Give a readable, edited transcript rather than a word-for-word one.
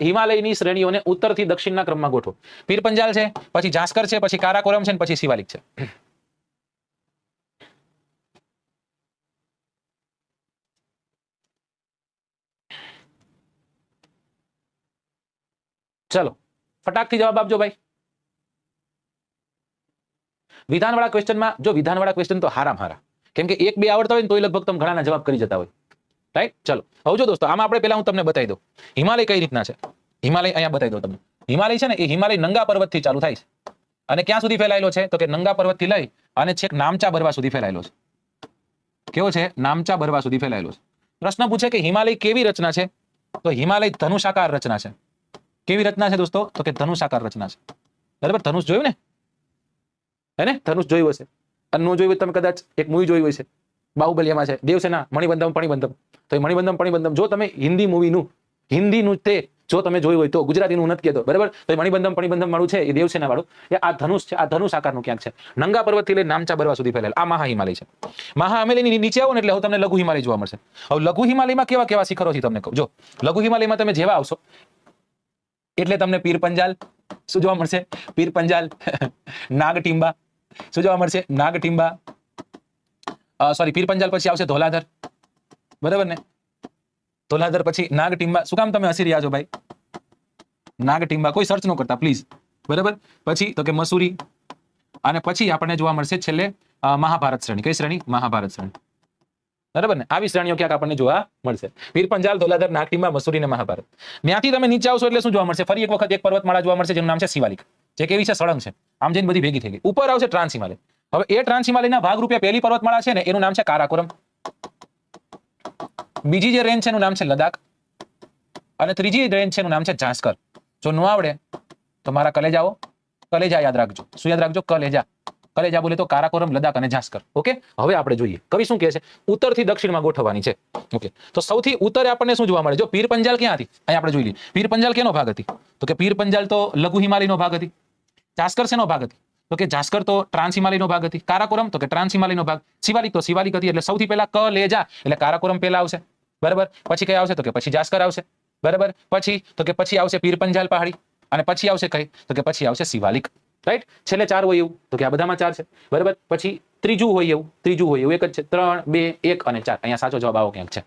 હિમાલયની શ્રેણીઓને ઉત્તરથી દક્ષિણના ક્રમમાં ગોઠવો. પીર પંજાલ છે, પછી જાસ્કર છે, પછી કારાકોરમ છે, પછી શિવાલિક છે. ચલો ફટાકથી જવાબ આપજો ભાઈ. વિધાનવાળા ક્વેશ્ચનમાં, જો વિધાનવાળા ક્વેશ્ચન તો હારામ હારા, કેમ કે એક બે આવડતા હોય ને તોય લગભગ તમે ઘણાના જવાબ કરી જતા હોય. રાઈટ. ચલો હવે જો દોસ્તો, આમાં આપણે પહેલા હું તમને બતાવી દઉં હિમાલય કઈ રીતના છે. હિમાલય અહીંયા બતાવી દઉં તમને. હિમાલય છે ને એ હિમાલય નંગા પર્વતથી ચાલુ થાય છે અને ક્યાં સુધી ફેલાયેલો છે તો કે નંગા પર્વતથી લઈ અને છેક નામચા બરવા સુધી ફેલાયેલો છે. કેવો છે? નામચા બરવા સુધી ફેલાયેલો છે. પ્રશ્ન પૂછે કે હિમાલય કેવી રચના છે, તો હિમાલય ધનુષાકાર રચના છે. કેવી રચના છે દોસ્તો? તો કે ધનુષાકાર રચના છે. બરાબર. ધનુષ જોયું ને? હે ને? ધનુષ જોયું હશે. અને ન જોયું હોય તમે કદાચ એક મૂવી જોયું હોય છે, બાહુબલીમાં છે દેવસેના મણિબંધમ પણિબંધમ. તો એ મણિબંધમ પણિબંધમ જો તમે હિન્દી મૂવીનું, હિન્દીનું તે જો તમે જોયું હોય તો, ગુજરાતીનું નથી કહેતો, બરાબર. તો એ મણિબંધમ પણિબંધમ વાળું છે એ દેવસેના વાળું, એ આ ધનુષ છે. આ ધનુષ આકારનું ક્યાંક છે. નંગા પર્વતથી લઈને નામચા બરવા સુધી ફેલાયેલ આ મહા હિમાલય છે. મહા હિમાલયની નીચે આવો ને એટલે હવે તમને લઘુ હિમાલય જોવા મળશે. હવે લઘુ હિમાલયમાં કેવા કેવા શિખરો છે તમને કહું. જો લઘુ હિમાલયમાં તમે જેવા આવશો એટલે તમને પીર પંજાલ શું જોવા મળશે? પીર પંજાલ, નાગટીંબા શું જોવા મળશે? નાગટીંબા. સોરી, પીર પંજાલ પછી આવશે ધોલાધર, બરાબર ને? ધોલાધર પછી નાગટીંબા. શું કામ તમે હસી રહ્યા છો ભાઈ? નાગટીંબા કોઈ સર્ચ ન કરતા પ્લીઝ, બરાબર. પછી તો કે મસૂરી, અને પછી આપણને જોવા મળશે છેલ્લે મહાભારત શ્રેણી. કઈ શ્રેણી? મહાભારત શ્રેણી, બરાબર ને? આવી શ્રેણીઓ ક્યાંક આપણને જોવા મળશે. પીર પંજાલ, ધોલાધર, નાગટીંબા, મસૂરી ને મહાભારત. ત્યાંથી તમે નીચે આવશો એટલે શું જોવા મળશે? ફરી એક વખત એક પર્વતમાળા જોવા મળશે જેનું નામ છે શિવાલિક, જે કેવી છે? સળંગ છે. આમ જઈને બધી ભેગી થઈ ગઈ. ઉપર આવશે ટ્રાન્સ હિમાલય. હવે એ ટ્રાન્સ હિમાલયના ભાગરૂપે પહેલી પર્વતમાળા છે ને એનું નામ છે કારાકોરમ. બીજી જે રેન્જ છે એનું નામ છે લદાખ, અને ત્રીજી રેન્જ છે એનું નામ છે જાસ્કર. જો ન આવડે તો મારા કલેજાઓ, કલેજા યાદ રાખજો. શું યાદ રાખજો? કલેજા. કલેજા બોલે તો કારાકોરમ, લદાખ અને જાસ્કર. ઓકે. હવે આપણે જોઈએ કવિ શું કહે છે. ઉત્તરથી દક્ષિણમાં ગોઠવવાની છે. ઓકે. તો સૌથી ઉત્તરે આપણને શું જોવા મળે? જો પીર પંજાલ ક્યાં હતી અહીંયા આપણે જોઈ લઈએ. પીર પંજાલ કેનો ભાગ હતી? તો કે પીર પંજાલ તો લઘુ હિમાલયનો ભાગ હતી. જાસ્કર શેનો ભાગ હતી? તો કે જાસ્કર તો ટ્રાન્સ હિમાલયનો ભાગ હતી. કારાકોરમ તો કે ટ્રાન્સ હિમાલયનો ભાગ. શિવાલિક તો શિવાલિક હતી. એટલે સૌથી પહેલા કલેજા એટલે કારાકોરમ પહેલા આવશે, બરાબર. પછી કઈ આવશે? તો કે પછી જાસ્કર આવશે, બરાબર. પછી તો કે પછી આવશે પીર પંજાલ પહાડી, અને પછી આવશે કઈ? તો કે પછી આવશે શિવાલિક. રાઈટ. છેલ્લે ચાર હોય એવું તો કે આ બધામાં ચાર છે, બરાબર. પછી ત્રીજું હોય એવું, ત્રીજું હોય એવું એક જ છે. 3, 2, 1 અને 4. અહીંયા સાચો જવાબ આવો ક્યાંક છે.